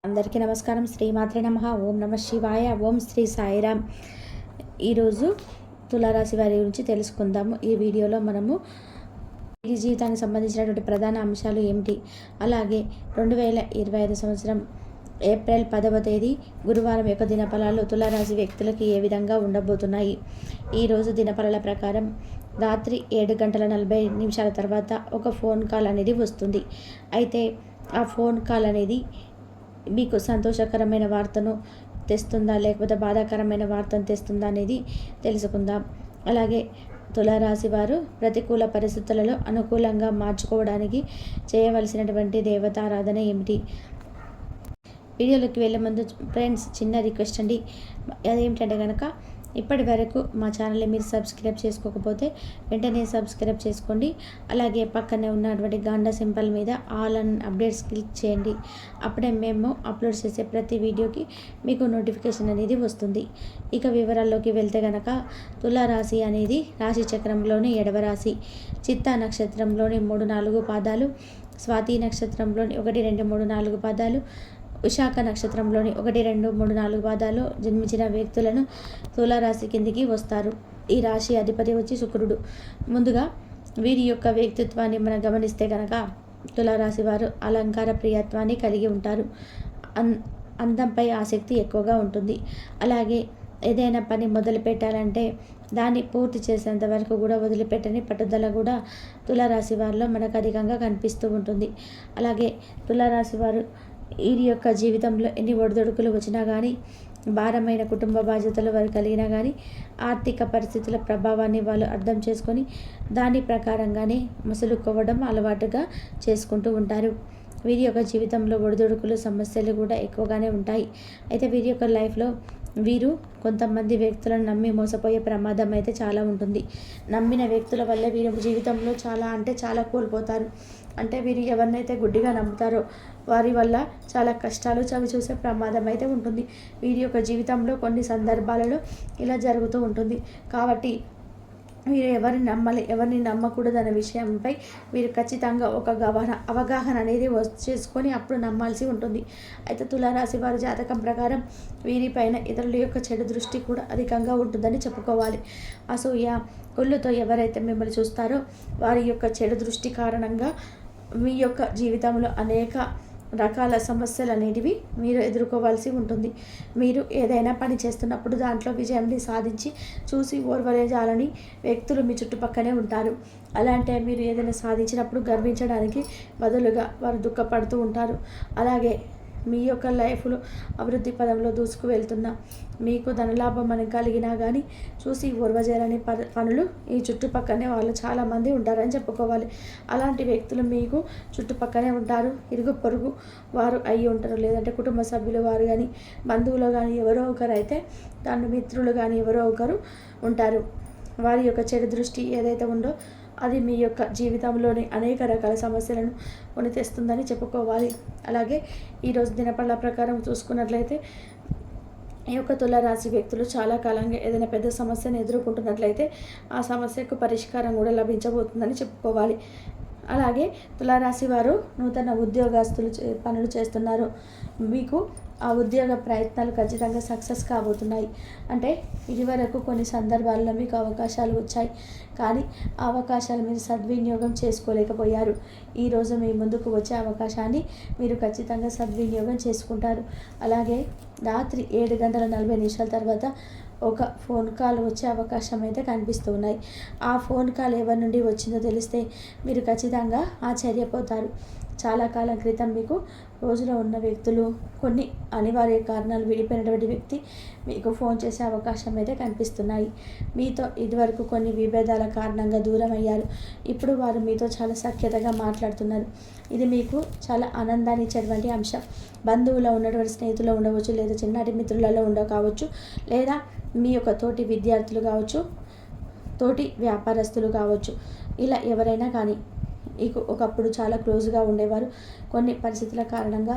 అందరికీ నమస్కారం. శ్రీమాత్రే నమః. ఓం నమ శివాయ. ఓం శ్రీ సాయిరామ్. ఈరోజు తులారాశి వారి గురించి తెలుసుకుందాము. ఈ వీడియోలో మనము ఈ జీవితానికి సంబంధించినటువంటి ప్రధాన అంశాలు ఏమిటి, అలాగే 2025 సంవత్సరం ఏప్రిల్ 10వ తేదీ గురువారం యొక్క దినఫలాలు తులారాశి వ్యక్తులకి ఏ విధంగా ఉండబోతున్నాయి. ఈరోజు దినఫలాల ప్రకారం రాత్రి 7:40 తర్వాత ఒక ఫోన్ కాల్ అనేది వస్తుంది. అయితే ఆ ఫోన్ కాల్ అనేది మీకు సంతోషకరమైన వార్తను తెస్తుందా లేకపోతే బాధాకరమైన వార్తను తెస్తుందా అనేది తెలుసుకుందాం. అలాగే తులారాశి వారు ప్రతికూల పరిస్థితులలో అనుకూలంగా మార్చుకోవడానికి చేయవలసినటువంటి దేవతారాధన ఏమిటి. వీడియోలోకి వెళ్ళే ముందు ఫ్రెండ్స్ చిన్న రిక్వెస్ట్ అండి. అదేమిటంటే కనుక ఇప్పటి వరకు మా ఛానల్ని మీరు సబ్స్క్రైబ్ చేసుకోకపోతే వెంటనే సబ్స్క్రైబ్ చేసుకోండి. అలాగే పక్కనే ఉన్నటువంటి గంట సింబల్ మీద ఆల్ అండ్ అప్డేట్స్ క్లిక్ చేయండి. అప్పుడే మేము అప్లోడ్ చేసే ప్రతి వీడియోకి మీకు నోటిఫికేషన్ అనేది వస్తుంది. ఇక వివరాల్లోకి వెళ్తే కనుక తులారాశి అనేది రాశి చక్రంలోని 7వ రాశి. చిత్తా నక్షత్రంలోని 3-4 పాదాలు, స్వాతి నక్షత్రంలోని 1, 2, 3, 4 పాదాలు, విశాఖ నక్షత్రంలోని 1, 2, 3, 4 పాదాలు జన్మించిన వ్యక్తులను తులారాశి కిందికి వస్తారు. ఈ రాశి అధిపతి వచ్చి శుక్రుడు. ముందుగా వీరి యొక్క వ్యక్తిత్వాన్ని మనం గమనిస్తే కనుక తులారాశి వారు అలంకార ప్రియత్వాన్ని కలిగి ఉంటారు. అందంపై ఆసక్తి ఎక్కువగా ఉంటుంది. అలాగే ఏదైనా పని మొదలు పెట్టాలంటే దాన్ని పూర్తి చేసేంత వరకు కూడా వదిలిపెట్టని పట్టుదల కూడా తులారాశి వారిలో మనకు అధికంగా కనిపిస్తూ ఉంటుంది. అలాగే తులారాశి వారు వీరి యొక్క జీవితంలో ఎన్ని ఒడిదొడుకులు వచ్చినా కానీ, భారమైన కుటుంబ బాధ్యతలు వారు కలిగినా కానీ, ఆర్థిక పరిస్థితుల ప్రభావాన్ని వాళ్ళు అర్థం చేసుకొని దాని ప్రకారంగానే మసులుకోవడం అలవాటుగా చేసుకుంటూ ఉంటారు. వీరి యొక్క జీవితంలో ఒడిదొడుకులు సమస్యలు కూడా ఎక్కువగానే ఉంటాయి. అయితే వీరి యొక్క లైఫ్లో వీరు కొంతమంది వ్యక్తులను నమ్మి మోసపోయే ప్రమాదం అయితే చాలా ఉంటుంది. నమ్మిన వ్యక్తుల వల్ల వీరి జీవితంలో చాలా కోల్పోతారు. అంటే వీరు ఎవరినైతే గుడ్డిగా నమ్ముతారో వారి వల్ల చాలా కష్టాలు చవి చూసే ప్రమాదం అయితే ఉంటుంది. వీరి యొక్క జీవితంలో కొన్ని సందర్భాలలో ఇలా జరుగుతూ ఉంటుంది. కాబట్టి మీరు ఎవరిని నమ్మాలి, ఎవరిని నమ్మకూడదు అనే విషయంపై మీరు ఖచ్చితంగా ఒక అవగాహన అనేది చేసుకొని అప్పుడు నమ్మాల్సి ఉంటుంది. అయితే తులారాశి వారి జాతకం ప్రకారం వీరిపైన ఇతరుల యొక్క చెడు దృష్టి కూడా అధికంగా ఉంటుందని చెప్పుకోవాలి. అసూయ, కుళ్ళుతో ఎవరైతే మిమ్మల్ని చూస్తారో వారి యొక్క చెడు దృష్టి కారణంగా మీ యొక్క జీవితంలో అనేక రకాల సమస్యలు అనేటివి మీరు ఎదుర్కోవాల్సి ఉంటుంది. మీరు ఏదైనా పని చేస్తున్నప్పుడు దాంట్లో విజయాన్ని సాధించి చూసి ఓర్వలేజాలని వ్యక్తులు మీ చుట్టుపక్కనే ఉంటారు. అలాంటి మీరు ఏదైనా సాధించినప్పుడు గర్వించడానికి బదులుగా వారు దుఃఖపడుతూ ఉంటారు. అలాగే మీ యొక్క లైఫ్లో అభివృద్ధి పదంలో దూసుకు వెళ్తున్నా మీకు ధనలాభం అని కలిగినా కానీ చూసి ఓర్వజేయాలని పనులు ఈ చుట్టుపక్కనే వాళ్ళు చాలామంది ఉంటారని చెప్పుకోవాలి. అలాంటి వ్యక్తులు మీకు చుట్టుపక్కనే ఉంటారు. ఇరుగు పొరుగు వారు అయ్యి ఉంటారు, లేదంటే కుటుంబ సభ్యులు వారు కానీ, బంధువులు కానీ ఎవరో ఒకరు అయితే దాని మిత్రులు కానీ ఎవరో ఒకరు ఉంటారు. వారి యొక్క చెడు దృష్టి ఏదైతే ఉందో అది మీ యొక్క జీవితంలోని అనేక రకాల సమస్యలను కొని తెస్తుందని చెప్పుకోవాలి. అలాగే ఈరోజు దినపళ్ళ ప్రకారం చూసుకున్నట్లయితే ఈ యొక్క తులారాశి వ్యక్తులు చాలా కాలంగా ఏదైనా పెద్ద సమస్యను ఎదుర్కొంటున్నట్లయితే ఆ సమస్యకు పరిష్కారం కూడా లభించబోతుందని చెప్పుకోవాలి. అలాగే తులారాశి వారు నూతన ఉద్యోగస్తులు పనులు చేస్తున్నారు. మీకు ఆ ఉద్యోగ ప్రయత్నాలు ఖచ్చితంగా సక్సెస్ కాబోతున్నాయి. అంటే ఇదివరకు కొన్ని సందర్భాల్లో మీకు అవకాశాలు వచ్చాయి, కానీ ఆ అవకాశాలు మీరు సద్వినియోగం చేసుకోలేకపోయారు. ఈరోజు మీ ముందుకు వచ్చే అవకాశాన్ని మీరు ఖచ్చితంగా సద్వినియోగం చేసుకుంటారు. అలాగే రాత్రి 7:40 తర్వాత ఒక ఫోన్ కాల్ వచ్చే అవకాశం అయితే కనిపిస్తూ ఉన్నాయి. ఆ ఫోన్ కాల్ ఎవరి నుండి వచ్చిందో తెలిస్తే మీరు ఖచ్చితంగా ఆశ్చర్యపోతారు. చాలా కాలం క్రితం మీకు రోజులో ఉన్న వ్యక్తులు, కొన్ని అనివార్య కారణాలు విడిపోయినటువంటి వ్యక్తి మీకు ఫోన్ చేసే అవకాశం అయితే కనిపిస్తున్నాయి. మీతో ఇదివరకు కొన్ని విభేదాల కారణంగా దూరం అయ్యారు. ఇప్పుడు వారు మీతో చాలా సఖ్యతగా మాట్లాడుతున్నారు. ఇది మీకు చాలా ఆనందాన్ని ఇచ్చేటువంటి అంశం. బంధువులో ఉన్నటువంటి స్నేహితులు ఉండవచ్చు, లేదా చిన్నటి మిత్రులలో కావచ్చు, లేదా మీ యొక్క తోటి విద్యార్థులు కావచ్చు, తోటి వ్యాపారస్తులు కావచ్చు, ఇలా ఎవరైనా కానీ ఒకప్పుడు చాలా క్లోజ్గా ఉండేవారు. కొన్ని పరిస్థితుల కారణంగా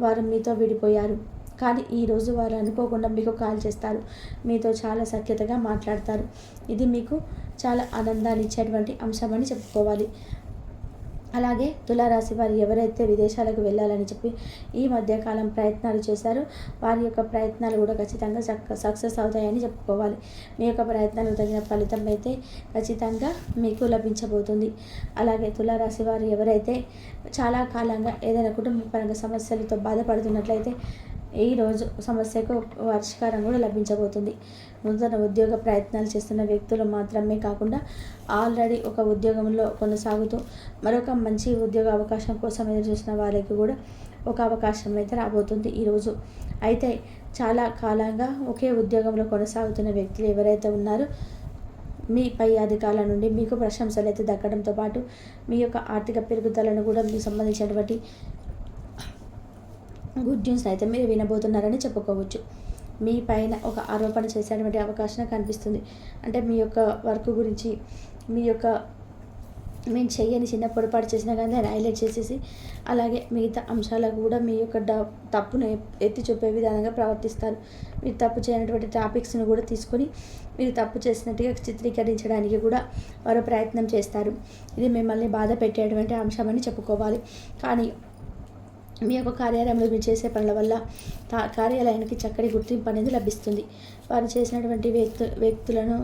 వారు మీతో విడిపోయారు. కానీ ఈరోజు వారు అనుకోకుండా మీకు కాల్ చేస్తారు, మీతో చాలా సఖ్యతగా మాట్లాడతారు. ఇది మీకు చాలా ఆనందాన్ని ఇచ్చేటువంటి అంశం అని చెప్పుకోవాలి. అలాగే తులారాశి వారు ఎవరైతే విదేశాలకు వెళ్ళాలని చెప్పి ఈ మధ్యకాలం ప్రయత్నాలు చేశారో వారి యొక్క ప్రయత్నాలు కూడా ఖచ్చితంగా సక్సెస్ అవుతాయని చెప్పుకోవాలి. మీ యొక్క ప్రయత్నాలకు తగిన ఫలితం అయితే ఖచ్చితంగా మీకు లభించబోతుంది. అలాగే తులారాశి వారు ఎవరైతే చాలా కాలంగా ఏదైనా కుటుంబపరంగా సమస్యలతో బాధపడుతున్నట్లయితే ఈరోజు సమస్యకు పరిష్కారం కూడా లభించబోతుంది. నూతన ఉద్యోగ ప్రయత్నాలు చేస్తున్న వ్యక్తులు మాత్రమే కాకుండా ఆల్రెడీ ఒక ఉద్యోగంలో కొనసాగుతూ మరొక మంచి ఉద్యోగ అవకాశం కోసం ఎదురు చూసిన వారికి కూడా ఒక అవకాశం అయితే రాబోతుంది ఈరోజు. అయితే చాలా కాలంగా ఒకే ఉద్యోగంలో కొనసాగుతున్న వ్యక్తులు ఎవరైతే ఉన్నారో మీ పై అధికారుల నుండి మీకు ప్రశంసలు అయితే దక్కడంతో పాటు మీ యొక్క ఆర్థిక పెరుగుదలను కూడా మీకు సంబంధించినటువంటి గుడ్ న్యూస్ అయితే మీరు వినబోతున్నారని చెప్పుకోవచ్చు. మీ పైన ఒక ఆరోపణ చేసేటువంటి అవకాశం కనిపిస్తుంది. అంటే మీ యొక్క వర్క్ గురించి మేము చెయ్యని చిన్న పొరపాటు చేసినా కానీ దాన్ని హైలైట్ చేసేసి అలాగే మిగతా అంశాలకు కూడా మీ యొక్క తప్పును ఎత్తి చూపే విధానంగా ప్రవర్తిస్తారు. మీరు తప్పు చేయనటువంటి టాపిక్స్ను కూడా తీసుకొని మీరు తప్పు చేసినట్టుగా చిత్రీకరించడానికి కూడా వారు ప్రయత్నం చేస్తారు. ఇది మిమ్మల్ని బాధ పెట్టేటువంటి అంశం అని చెప్పుకోవాలి. కానీ మీ యొక్క కార్యాలయంలో మీరు చేసే పనుల వల్ల కార్యాలయానికి చక్కటి గుర్తింపు అనేది లభిస్తుంది. వారు చేసినటువంటి వ్యక్తులను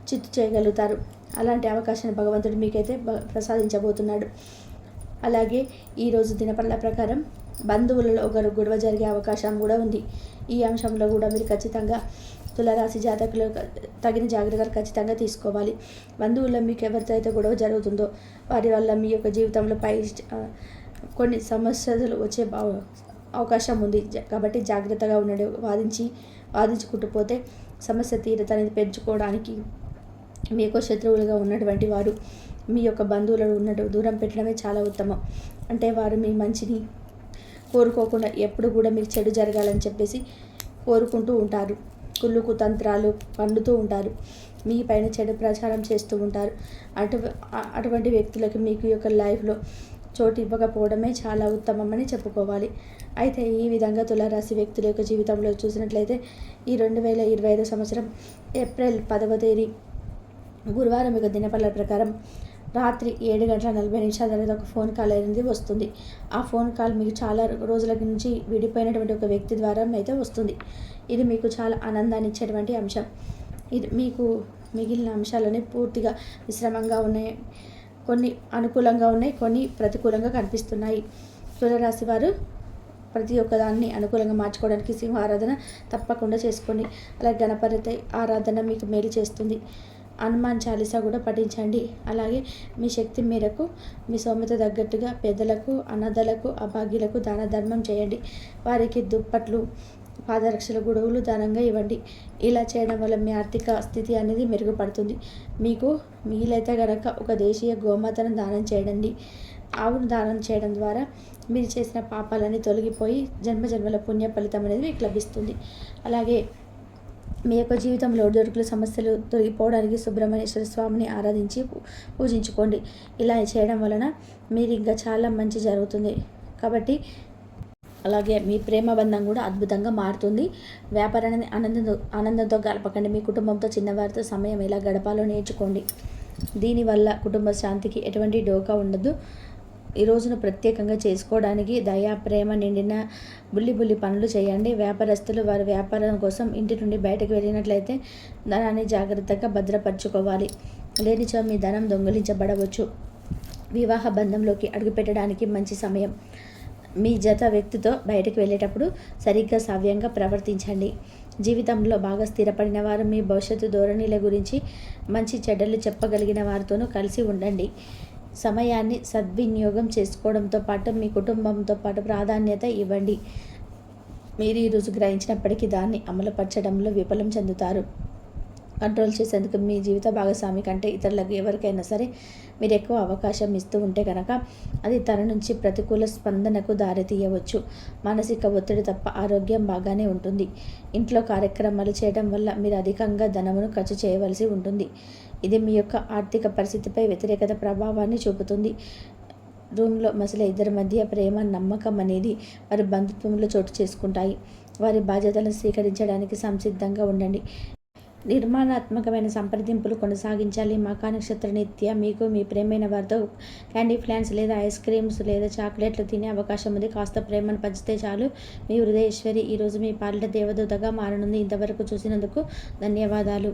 చిత్తు చేయగలుగుతారు. అలాంటి అవకాశాన్ని భగవంతుడు మీకైతే ప్రసాదించబోతున్నాడు. అలాగే ఈరోజు దినపనుల ప్రకారం బంధువులలో ఒకరు గొడవ జరిగే అవకాశం కూడా ఉంది. ఈ అంశంలో కూడా మీరు ఖచ్చితంగా తులారాశి జాతకులు తగిన జాగ్రత్తలు ఖచ్చితంగా తీసుకోవాలి. బంధువుల్లో మీకు ఎవరితో అయితే గొడవ జరుగుతుందో వారి వల్ల మీ యొక్క జీవితంలో కొన్ని సమస్యలు వచ్చే అవకాశం ఉంది. కాబట్టి జాగ్రత్తగా ఉండండి. వాదించుకుంటూ పోతే సమస్య తీవ్రత అనేది పెంచుకోవడానికి మీ యొక్క శత్రువులుగా ఉన్నటువంటి వారు మీ యొక్క బంధువులను దూరం పెట్టడమే చాలా ఉత్తమం. అంటే వారు మీ మంచిని కోరుకోకుండా ఎప్పుడు కూడా మీకు చెడు జరగాలని చెప్పేసి కోరుకుంటూ ఉంటారు. కుళ్ళు కుతంత్రాలు పండుతూ ఉంటారు. మీ పైన చెడు ప్రచారం చేస్తూ ఉంటారు. అటువంటి వ్యక్తులకి మీకు యొక్క లైఫ్లో చోటు ఇవ్వకపోవడమే చాలా ఉత్తమమని చెప్పుకోవాలి. అయితే ఈ విధంగా తులారాశి వ్యక్తుల యొక్క జీవితంలో చూసినట్లయితే ఈ 2025 సంవత్సరం ఏప్రిల్ 10వ తేదీ గురువారం యొక్క దినపనుల ప్రకారం రాత్రి 7:40 తర్వాత ఒక ఫోన్ కాల్ అనేది వస్తుంది. ఆ ఫోన్ కాల్ మీకు చాలా రోజుల నుంచి విడిపోయినటువంటి ఒక వ్యక్తి ద్వారా అయితే వస్తుంది. ఇది మీకు చాలా ఆనందాన్ని ఇచ్చేటువంటి అంశం. ఇది మీకు మిగిలిన అంశాలని పూర్తిగా మిశ్రమంగా ఉన్నాయి. కొన్ని అనుకూలంగా ఉన్నాయి, కొన్ని ప్రతికూలంగా కనిపిస్తున్నాయి. తులారాశి వారు ప్రతి ఒక్కదాన్ని అనుకూలంగా మార్చుకోవడానికి సింహ ఆరాధన తప్పకుండా చేసుకోండి. అలాగే గణపతి ఆరాధన మీకు మేలు చేస్తుంది. హనుమాన్ చాలీసా కూడా పఠించండి. అలాగే మీ శక్తి మేరకు మీ సౌమ్యత తగ్గట్టుగా పేదలకు, అనాథలకు, అభాగ్యులకు దాన ధర్మం చేయండి. వారికి దుప్పట్లు, పాదరక్షల గొడవలు దానంగా ఇవ్వండి. ఇలా చేయడం వల్ల మీ ఆర్థిక స్థితి అనేది మెరుగుపడుతుంది. మీకు వీలైతే కనుక ఒక దేశీయ గోమాతను దానం చేయండి. ఆవును దానం చేయడం ద్వారా మీరు చేసిన పాపాలన్నీ తొలగిపోయి జన్మజన్మల పుణ్య ఫలితం అనేది మీకు లభిస్తుంది. అలాగే మీ యొక్క జీవితంలో ఒడిదుడుకుల సమస్యలు తొలగిపోవడానికి సుబ్రహ్మణ్యేశ్వర స్వామిని ఆరాధించి పూజించుకోండి. ఇలా చేయడం వలన మీరు ఇంకా చాలా మంచి జరుగుతుంది. కాబట్టి అలాగే మీ ప్రేమ బంధం కూడా అద్భుతంగా మారుతుంది. వ్యాపారాన్ని ఆనందంతో గడపకండి. మీ కుటుంబంతో, చిన్నవారితో సమయం ఎలా గడపాలో నేర్చుకోండి. దీనివల్ల కుటుంబ శాంతికి ఎటువంటి డోకా ఉండదు. ఈ రోజును ప్రత్యేకంగా చేసుకోవడానికి దయా, ప్రేమ నిండిన బుల్లి పనులు చేయండి. వ్యాపారస్తులు వారి వ్యాపారం కోసం ఇంటి నుండి బయటకు వెళ్ళినట్లయితే ధనాన్ని జాగ్రత్తగా భద్రపరచుకోవాలి. లేనిచో మీ ధనం దొంగిలించబడవచ్చు. వివాహ బంధంలోకి అడుగుపెట్టడానికి మంచి సమయం. మీ జత వ్యక్తితో బయటకు వెళ్ళేటప్పుడు సరిగ్గా సవ్యంగా ప్రవర్తించండి. జీవితంలో బాగా స్థిరపడిన వారు మీ భవిష్యత్తు ధోరణిల గురించి మంచి చెడ్డలు చెప్పగలిగిన వారితోనూ కలిసి ఉండండి. సమయాన్ని సద్వినియోగం చేసుకోవడంతో పాటు మీ కుటుంబంతో పాటు ప్రాధాన్యత ఇవ్వండి. మీరు ఈరోజు గ్రహించినప్పటికీ దాన్ని అమలుపరచడంలో విఫలం చెందుతారు. కంట్రోల్ చేసేందుకు మీ జీవిత భాగస్వామి కంటే ఇతరులకు ఎవరికైనా సరే మీరు ఎక్కువ అవకాశం ఇస్తూ ఉంటే కనుక అది తన నుంచి ప్రతికూల స్పందనకు దారితీయవచ్చు. మానసిక ఒత్తిడి తప్ప ఆరోగ్యం బాగానే ఉంటుంది. ఇంట్లో కార్యక్రమాలు చేయడం వల్ల మీరు అధికంగా ధనమును ఖర్చు చేయవలసి ఉంటుంది. ఇది మీ యొక్క ఆర్థిక పరిస్థితిపై వ్యతిరేకత ప్రభావాన్ని చూపుతుంది. రూమ్లో మసలే ఇద్దరి మధ్య ప్రేమ, నమ్మకం అనేది వారి బంధుత్వంలో చోటు చేసుకుంటాయి. వారి బాధ్యతలను స్వీకరించడానికి సంసిద్ధంగా ఉండండి. నిర్మాణాత్మకమైన సంప్రదింపులు కొనసాగించాలి. మఖా నక్షత్ర నిత్య మీకు మీ ప్రేమైన వారితో క్యాండీ ఫ్లాన్స్ లేదా ఐస్ క్రీమ్స్ లేదా చాక్లెట్లు తినే అవకాశం ఉంది. కాస్త ప్రేమను పంచితే చాలు మీ హృదయేశ్వరి ఈరోజు మీ పాలిట దేవదూతగా మారనుంది. ఇంతవరకు చూసినందుకు ధన్యవాదాలు.